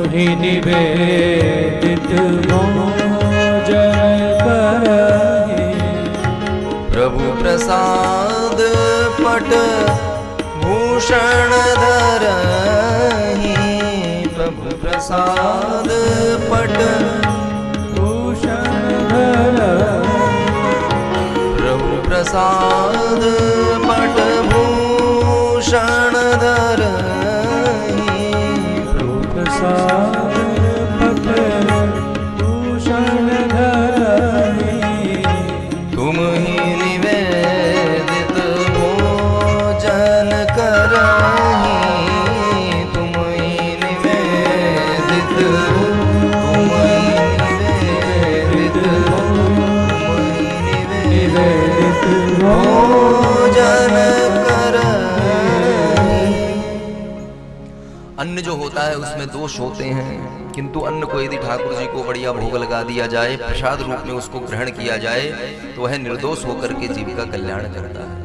ही निवेदित भोजन करहि। प्रभु प्रसाद पट भूषण धरहि। प्रभु प्रसाद पट भूषण धरहि। प्रभु प्रसाद पट भूषण धरहि। प्रभु प्रसाद पट भूषण धरहि। तुम ही निवेदित भोजन करहि। तुम ही निवेदित भोजन करहि। अन्न जो होता है उसमें दोष होते हैं, किंतु अन्न को यदि ठाकुर जी को बढ़िया भोग लगा दिया जाए, प्रसाद रूप में उसको ग्रहण किया जाए, तो वह निर्दोष होकर के जीव का कल्याण करता है।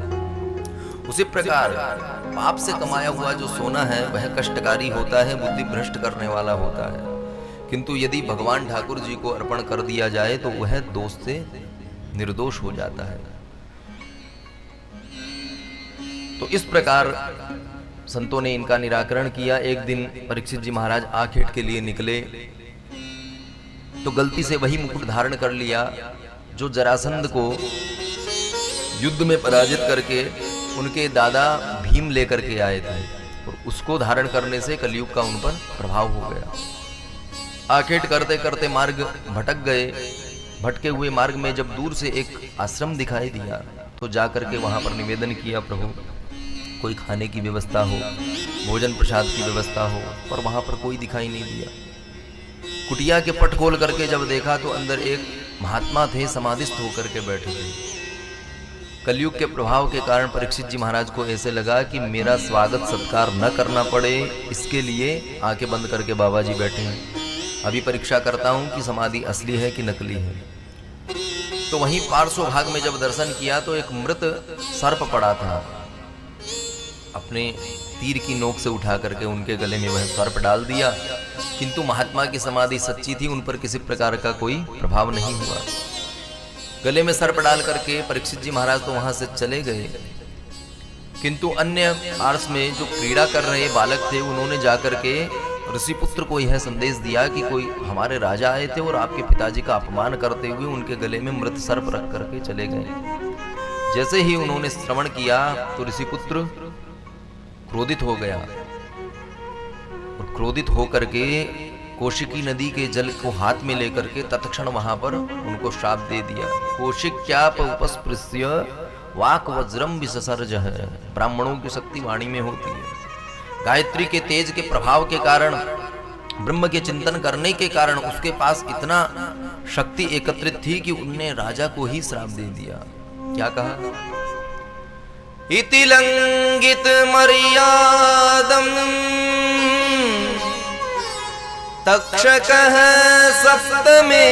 उसी प्रकार पाप से कमाया हुआ जो सोना है वह कष्टकारी होता है, बुद्धि भ्रष्ट करने वाला होता है, किंतु यदि भगवान ठाकुर जी को अर्पण कर दिया जाए तो वह दोष से निर्दोष हो जाता है। तो इस प्रकार संतों ने इनका निराकरण किया। एक दिन परीक्षित जी महाराज आखेट के लिए निकले तो गलती से वही मुकुट धारण कर लिया जो जरासंध को युद्ध में पराजित करके उनके दादा भीम लेकर के आए थे, और उसको धारण करने से कलयुग का उन पर प्रभाव हो गया। आखेट करते करते मार्ग भटक गए। भटके हुए मार्ग में जब दूर से एक आश्रम दिखाई दिया तो जाकर के वहां पर निवेदन किया, प्रभु कोई खाने की व्यवस्था हो, भोजन प्रसाद की व्यवस्था हो, पर वहां पर कोई दिखाई नहीं दिया। कुटिया के पट खोल करके जब देखा तो अंदर एक महात्मा थे, समाधिस्थ होकर के बैठे थे। कलयुग के प्रभाव के कारण परीक्षित जी महाराज को ऐसे लगा कि मेरा स्वागत सत्कार न करना पड़े, इसके लिए आंखें बंद करके बाबा जी बैठे हैं। अभी परीक्षा करता हूं कि समाधि असली है कि नकली है। तो वहीं पार्श्व भाग में जब दर्शन किया तो एक मृत सर्प पड़ा था। अपने तीर की नोक से उठा करके उनके गले में वह सर्प डाल दिया, किंतु महात्मा की समाधि सच्ची थी, उन पर किसी प्रकार का कोई प्रभाव नहीं हुआ। गले में सर्प डाल करके परीक्षित जी महाराज तो वहां से चले गए, किंतु अन्य पार्श्व में जो क्रीड़ा कर रहे बालक थे उन्होंने जाकर के ऋषि पुत्र को यह संदेश दिया कि कोई हमारे राजा आए थे और आपके पिताजी का अपमान करते हुए उनके गले में मृत सर्प रख करके चले गए। जैसे ही उन्होंने श्रवण किया तो ऋषि पुत्र क्रोधित हो गया, और क्रोधित होकर के कौशिकी नदी के जल को हाथ में लेकर के तत्क्षण वहां पर उनको श्राप दे दिया। कौशिक्याप उपस्पृश्य वाक वज्रम विससर्ज है। ब्राह्मणों की शक्ति वाणी में होती है। गायत्री के तेज के प्रभाव के कारण, ब्रह्म के चिंतन करने के कारण उसके पास इतना शक्ति एकत्रित थी कि उनने राजा को ही श्राप दे दिया। क्या कहा? इति लंघित मर्यादम तक्षकः सप्तमे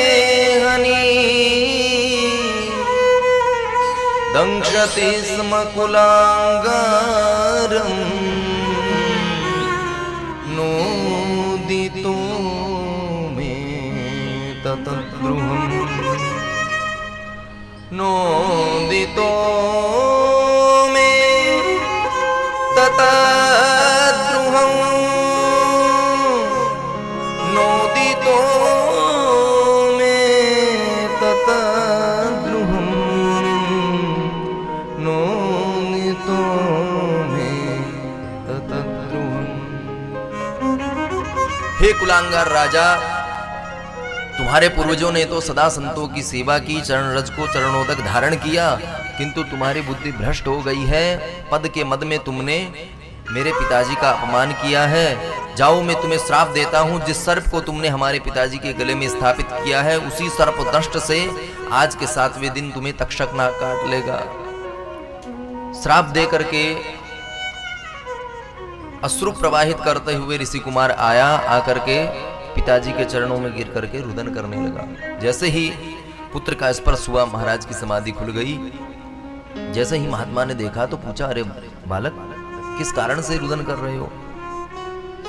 हनि। दंशति स्म कुलांगारम नोदितो मे ततद्रुहम्। नोदितो मे ततद्रुहम्। नोदितो मे ततद्रुहम्। नोदितो मे ततद्रुहम्। हे कुलांगार राजा, तुम्हारे पूर्वजों ने तो सदा संतों की सेवा की, चरण रज को चरणोदक धारण किया, किंतु तुम्हारी बुद्धि भ्रष्ट हो गई है। पद के मद में तुमने मेरे पिताजी का अपमान किया है। जाओ, मैं तुम्हें श्राप देता हूं। जिस सर्प को तुमने हमारे पिताजी के गले में स्थापित किया है, उसी सर्प दंष्ट से आज के 7वें दिन तुम्हें तक्षक ना काट लेगा। श्राप दे करके अश्रु प्रवाहित करते हुए ऋषि कुमार आया, आकर के पिताजी के चरणों में गिर करके रुदन करने लगा। जैसे ही पुत्र का स्पर्श हुआ, महाराज की समाधि खुल गई। जैसे ही महात्मा ने देखा तो पूछा, अरे बालक, किस कारण से रुदन कर रहे हो?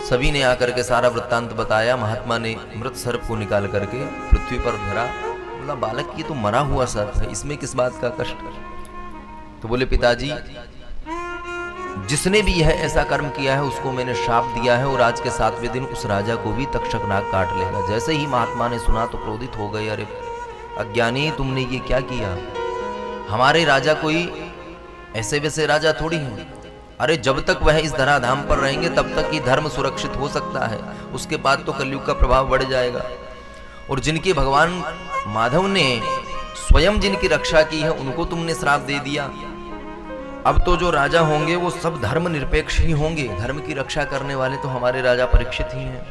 सभी ने आकर के सारा वृत्तांत बताया। महात्मा ने मृत सर्प को निकाल करके पृथ्वी पर धरा। बोला, बालक ये तो मरा हुआ सर्प है, इसमें किस बात का कष्ट? तो बोले, पिताजी जिसने भी यह ऐसा कर्म किया है उसको मैंने श्राप दिया है और आज के 7वें दिन उस राजा को भी तक्षक नाग काट लेगा। जैसे ही महात्मा ने सुना तो क्रोधित हो गए। अरे अज्ञानी, तुमने ये क्या किया? हमारे राजा कोई ऐसे वैसे राजा थोड़ी हैं। अरे जब तक वह इस धराधाम पर रहेंगे तब तक ही धर्म सुरक्षित हो सकता है, उसके बाद तो कलयुग का प्रभाव बढ़ जाएगा। और जिनकी भगवान माधव ने स्वयं जिनकी रक्षा की है उनको तुमने श्राप दे दिया। अब तो जो राजा होंगे वो सब धर्म निरपेक्ष ही होंगे, धर्म की रक्षा करने वाले तो हमारे राजा परीक्षित ही हैं।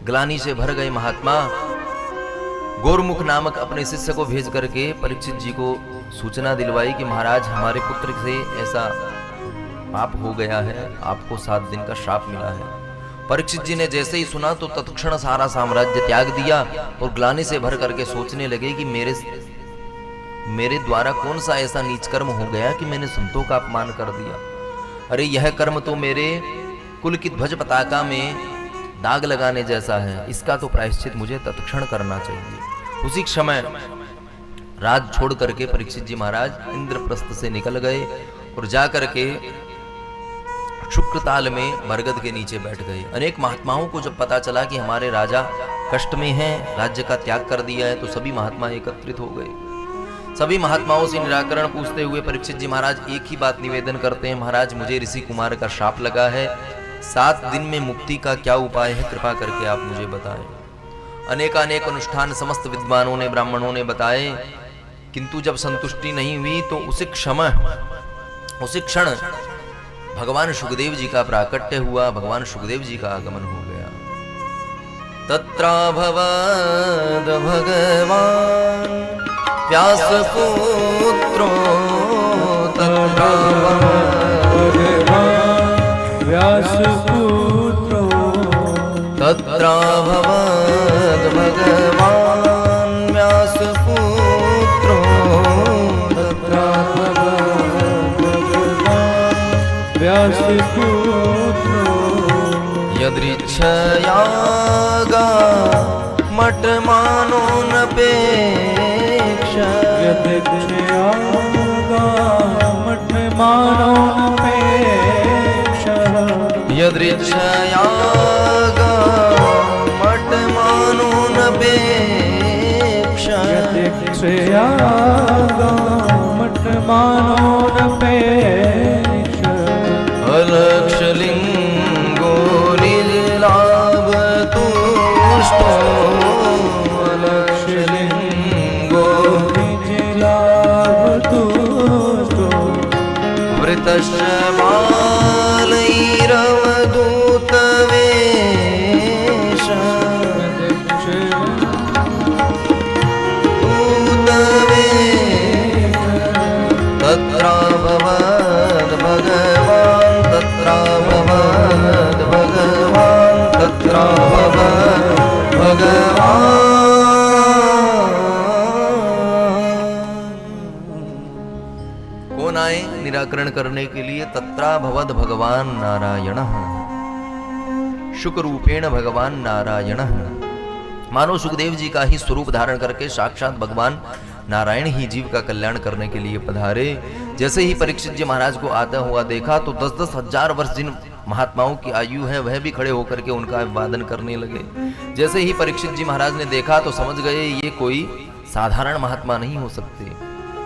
ग्लानि से भर गए महात्मा गोरमुख नामक अपने शिष्य को भेज करके परीक्षित जी को सूचना दिलवाई कि महाराज हमारे पुत्र से ऐसा पाप हो गया है, आपको 7 दिन का श्राप मिला है। परीक्षित जी ने जैसे ही सुना तो तत्क्षण सारा साम्राज्य त्याग दिया और ग्लानि से भर करके सोचने लगे कि मेरे द्वारा कौन सा ऐसा नीच कर्म हो गया कि मैंने संतों का अपमान कर दिया। अरे यह कर्म तो मेरे कुल की ध्वज पताका में दाग लगाने जैसा है, इसका तो प्रायश्चित मुझे तत्क्षण करना चाहिए। उसी समय राज छोड़ करके परीक्षित जी महाराज इंद्रप्रस्थ से निकल गए और जा करके शुक्रताल में बरगद के नीचे बैठ गए। अनेक महात्माओं को जब पता चला कि हमारे राजा कष्ट में हैं, राज्य का त्याग कर दिया है, तो सभी महात्मा एकत्रित हो गए। सभी महात्माओं से निराकरण पूछते हुए परीक्षित जी महाराज एक ही बात निवेदन करते हैं, महाराज मुझे ऋषि कुमार का शाप लगा है, 7 दिन में मुक्ति का क्या उपाय है, कृपा करके आप मुझे बताएं। अनेकानेक अनुष्ठान समस्त विद्वानों ने ब्राह्मणों ने बताए, किंतु जब संतुष्टि नहीं हुई तो उसी क्षण भगवान सुखदेव जी का प्राकट्य हुआ, भगवान सुखदेव जी का आगमन हो गया। तत्राभवद भगवान व्यासपुत्रो व्यासपुत्रो तत्राभवद भगवान व्यासपुत्रो व्यासपुत्रो यदृच्छयागा मठमानो न पेक्षा यदृच्छयागा मठमानो न पेक्षा अलक्षलिंगो निजलाभ तुष्टो अलक्षलिंगो निजलाभ तुष्टो वृतश्च बालैरवधूतवेश तत्राभवद भगवान तत्राभवद भगवान तत्राभवद भगवान। कौन आए निराकरण करने के लिए? तत्राभवद भगवान नारायणः, शुक रूपेण भगवान नारायणः। मानो सुखदेव जी का ही स्वरूप धारण करके साक्षात भगवान नारायण ही जीव का कल्याण करने के लिए पधारे। जैसे ही परीक्षित जी महाराज को आता हुआ देखा तो 10-10 हजार वर्ष जिन महात्माओं की आयु है वह भी खड़े होकर के उनका अभिवादन करने लगे। जैसे ही परीक्षित जी महाराज ने देखा तो समझ गए ये कोई साधारण महात्मा नहीं हो सकते।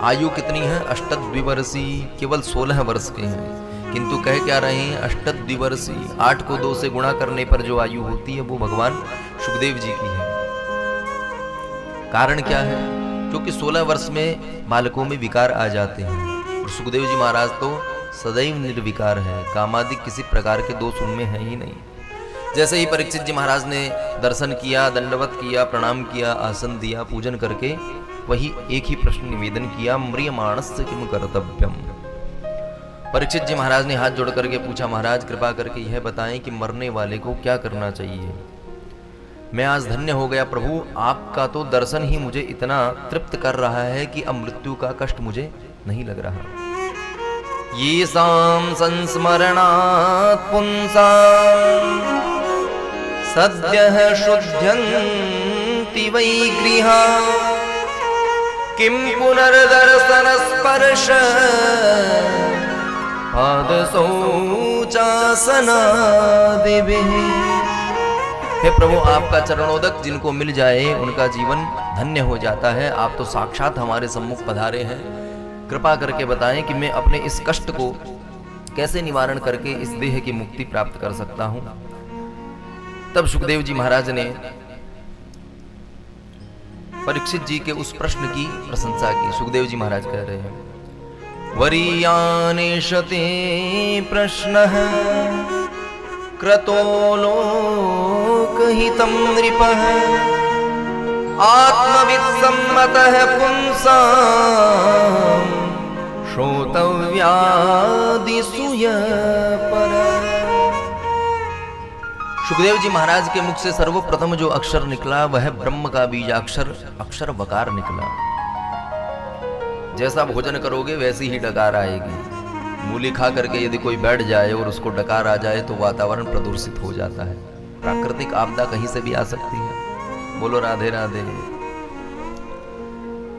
आयु कितनी है? अष्टद्विवर्षी, केवल 16 वर्ष के हैं, किंतु कह क्या रहे हैं? अष्टद्विवर्षी। 8 को 2 से गुणा करने पर जो आयु होती है वो भगवान सुखदेव जी की है। कारण क्या है? क्योंकि 16 वर्ष में बालकों में विकार आ जाते हैं और सुखदेव जी महाराज तो सदैव निर्विकार है, कामादि किसी प्रकार के दोष उनमें है ही नहीं। जैसे ही परीक्षित जी महाराज ने दर्शन किया, दंडवत किया, प्रणाम किया, आसन दिया, पूजन करके वही एक ही प्रश्न निवेदन किया, म्रियमाणस्य किम कर्तव्यम। परीक्षित जी महाराज ने हाथ जोड़ करके पूछा, महाराज कृपा करके यह बताएं कि मरने वाले को क्या करना चाहिए। मैं आज धन्य हो गया प्रभु, आपका तो दर्शन ही मुझे इतना तृप्त कर रहा है कि अब मृत्यु का कष्ट मुझे नहीं लग रहा। येषां संस्मरणात् पुंसां सद्यः शुध्यन्ति वै गृहाः किं पुनर्दर्शनस्पर्श पादशौचासनादिभिः। हे प्रभु, आपका चरणोदक जिनको मिल जाए उनका जीवन धन्य हो जाता है। आप तो साक्षात हमारे सम्मुख पधारे हैं। कृपा करके बताएं कि मैं अपने इस कष्ट को कैसे निवारण करके इस देह की मुक्ति प्राप्त कर सकता हूं। तब सुखदेव जी महाराज ने परीक्षित जी के उस प्रश्न की प्रशंसा की। सुखदेव जी महाराज कह रहे हैं, वरीयानेशते प्रश्नः क्रतो लोकहितं नृपः आत्मवित्सम्मतः पुंसां श्रोतव्यादिसूयपरः। सुखदेव जी महाराज के मुख से सर्वप्रथम जो अक्षर निकला वह ब्रह्म का बीजाक्षर अक्षर वकार निकला। जैसा भोजन करोगे वैसी ही डकार आएगी। मूली खा करके यदि कोई बैठ जाए और उसको डकार आ जाए तो वातावरण प्रदूषित हो जाता है। प्राकृतिक आपदा कहीं से भी आ सकती है। बोलो राधे राधे।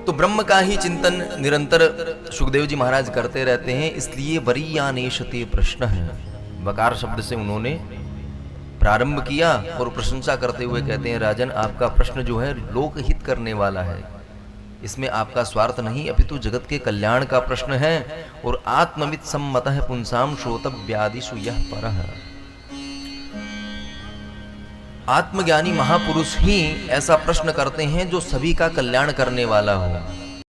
तो ब्रह्म का ही चिंतन निरंतर सुखदेव जी महाराज करते रहते हैं, इसलिए वरीयानेशते प्रश्न है। वकार शब्द से उन्होंने प्रारंभ किया और प्रशंसा करते हुए कहते हैं, राजन आपका प्रश्न जो है लोकहित करने वाला है। इसमें आपका स्वार्थ नहीं अपितु जगत के कल्याण का प्रश्न है। और आत्मवित् सम्मतः पुंसाम श्रोतव्यादिषु यः परः। आत्मज्ञानी महापुरुष ही ऐसा प्रश्न करते हैं जो सभी का कल्याण करने वाला हो।